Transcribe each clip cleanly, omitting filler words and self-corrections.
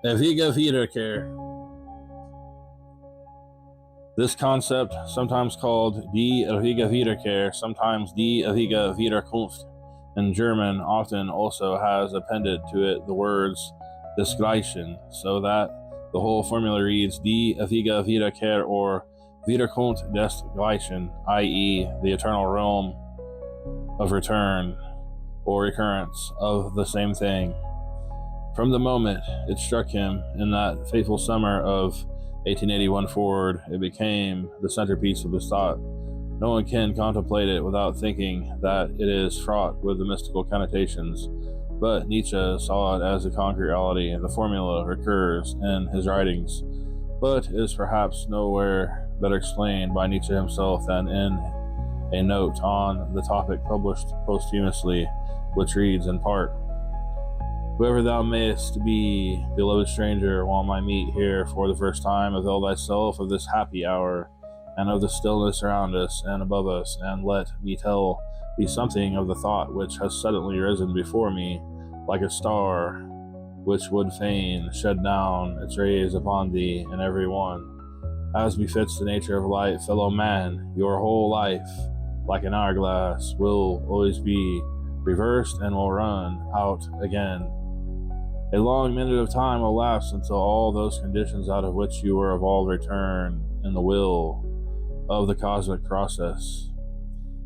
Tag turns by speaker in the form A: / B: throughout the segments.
A: Ewige Wiederkehr. This concept, sometimes called Die Ewige Wiederkehr, sometimes Die Ewige Wiederkunft in German, often also has appended to it the words desgleichen, so that the whole formula reads Die Ewige Wiederkehr or Wiederkunft desgleichen, i.e., the eternal realm of return or recurrence of the same thing. From the moment it struck him in that fateful summer of 1881 forward, it became the centerpiece of his thought. No one can contemplate it without thinking that it is fraught with the mystical connotations, but Nietzsche saw it as a concrete reality, and the formula recurs in his writings, but is perhaps nowhere better explained by Nietzsche himself than in a note on the topic published posthumously, which reads in part, "Whoever thou mayest be, beloved stranger, while I meet here for the first time, avail thyself of this happy hour, and of the stillness around us and above us, and let me tell thee something of the thought which has suddenly risen before me, like a star, which would fain shed down its rays upon thee and every one. As befits the nature of light, fellow man, your whole life, like an hourglass, will always be reversed and will run out again. A long minute of time will lapse until all those conditions out of which you were evolved return in the will of the cosmic process.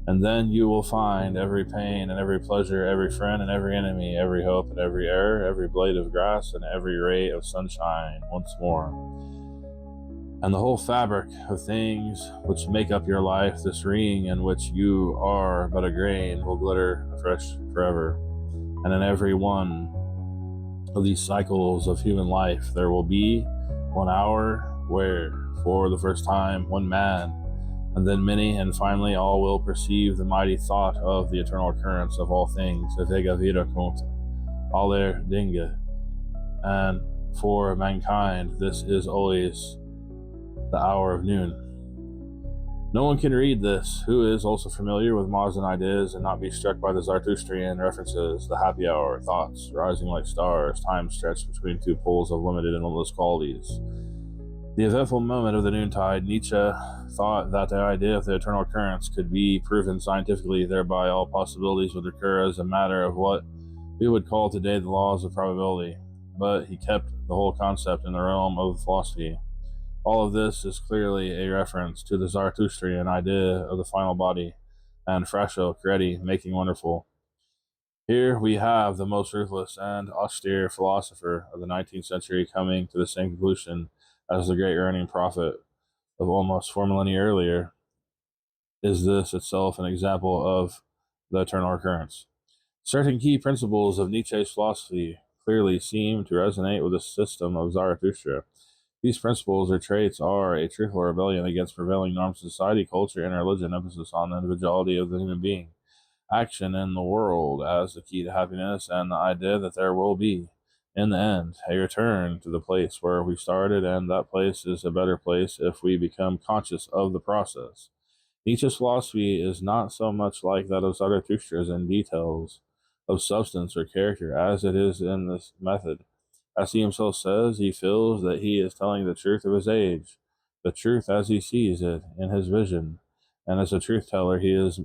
A: And then you will find every pain and every pleasure, every friend and every enemy, every hope and every error, every blade of grass and every ray of sunshine once more. And the whole fabric of things which make up your life, this ring in which you are but a grain, will glitter afresh forever. And in every one of these cycles of human life, there will be 1 hour where, for the first time, one man, and then many, and finally all will perceive the mighty thought of the eternal occurrence of all things, Ewige Wiederkunft, aller Dinge. And for mankind, this is always the hour of noon. No one can read this who is also familiar with modern ideas and not be struck by the Zarathustrian references, the happy hour, thoughts rising like stars, time stretched between two poles of limited and limitless qualities. The eventful moment of the noontide, Nietzsche thought that the idea of the eternal occurrence could be proven scientifically, thereby all possibilities would occur as a matter of what we would call today the laws of probability, but he kept the whole concept in the realm of philosophy. All of this is clearly a reference to the Zarathustrian idea of the final body and fractal credi, making wonderful. Here we have the most ruthless and austere philosopher of the 19th century coming to the same conclusion as the great reigning prophet of almost 4 millennia earlier. Is this itself an example of the eternal recurrence? Certain key principles of Nietzsche's philosophy clearly seem to resonate with the system of Zarathustra. These principles or traits are a truthful rebellion against prevailing norms of society, culture, and religion, emphasis on the individuality of the human being, action in the world as the key to happiness, and the idea that there will be, in the end, a return to the place where we started, and that place is a better place if we become conscious of the process. Nietzsche's philosophy is not so much like that of Zarathustra's in details of substance or character as it is in this method. As he himself says, he feels that he is telling the truth of his age, the truth as he sees it in his vision, and as a truth teller he is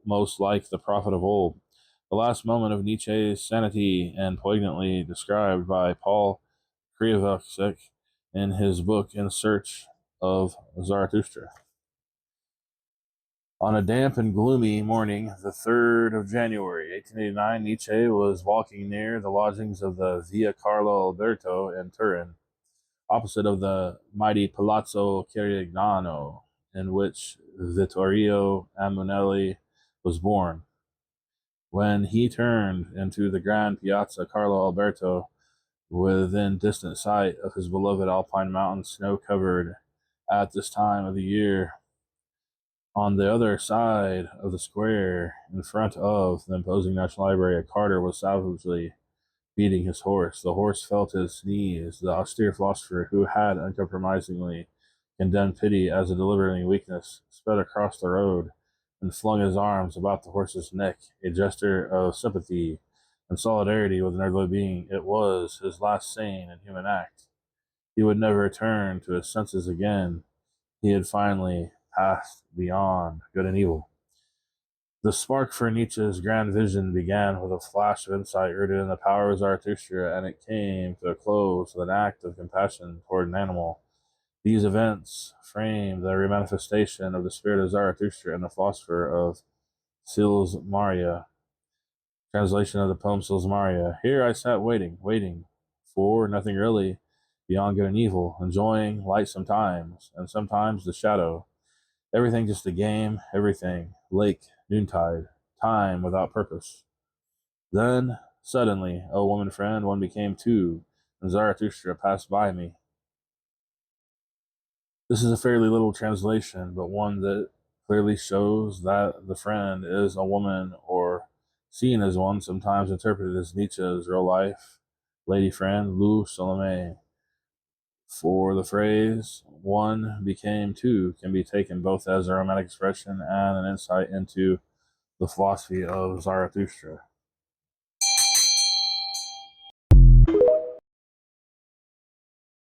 A: most like the prophet of old. The last moment of Nietzsche's sanity, and poignantly described by Paul Krivacek in his book In Search of Zarathustra. On a damp and gloomy morning, the 3rd of January, 1889, Nietzsche was walking near the lodgings of the Via Carlo Alberto in Turin, opposite of the mighty Palazzo Carignano, in which Vittorio Emanuele was born. When he turned into the Grand Piazza Carlo Alberto, within distant sight of his beloved Alpine mountains, snow-covered at this time of the year, on the other side of the square, in front of the imposing National Library, a carter was savagely beating his horse. The horse felt his knees. The austere philosopher, who had uncompromisingly condemned pity as a deliberating weakness, sped across the road and flung his arms about the horse's neck, a gesture of sympathy and solidarity with another being. It was his last sane and human act. He would never return to his senses again. He had finally passed beyond good and evil. The spark for Nietzsche's grand vision began with a flash of insight rooted in the power of Zarathustra, and it came to a close with an act of compassion toward an animal. These events framed the remanifestation of the spirit of Zarathustra and the philosopher of Sils Maria. Translation of the poem Sils Maria. Here I sat waiting for nothing really beyond good and evil, enjoying light sometimes, and sometimes the shadow. Everything just a game, everything. Lake, noontide, time without purpose. Then, suddenly, O woman friend, one became two, and Zarathustra passed by me. This is a fairly little translation, but one that clearly shows that the friend is a woman, or seen as one, sometimes interpreted as Nietzsche's real life lady friend, Lou Salome. For the phrase one became two can be taken both as a romantic expression and an insight into the philosophy of Zarathustra.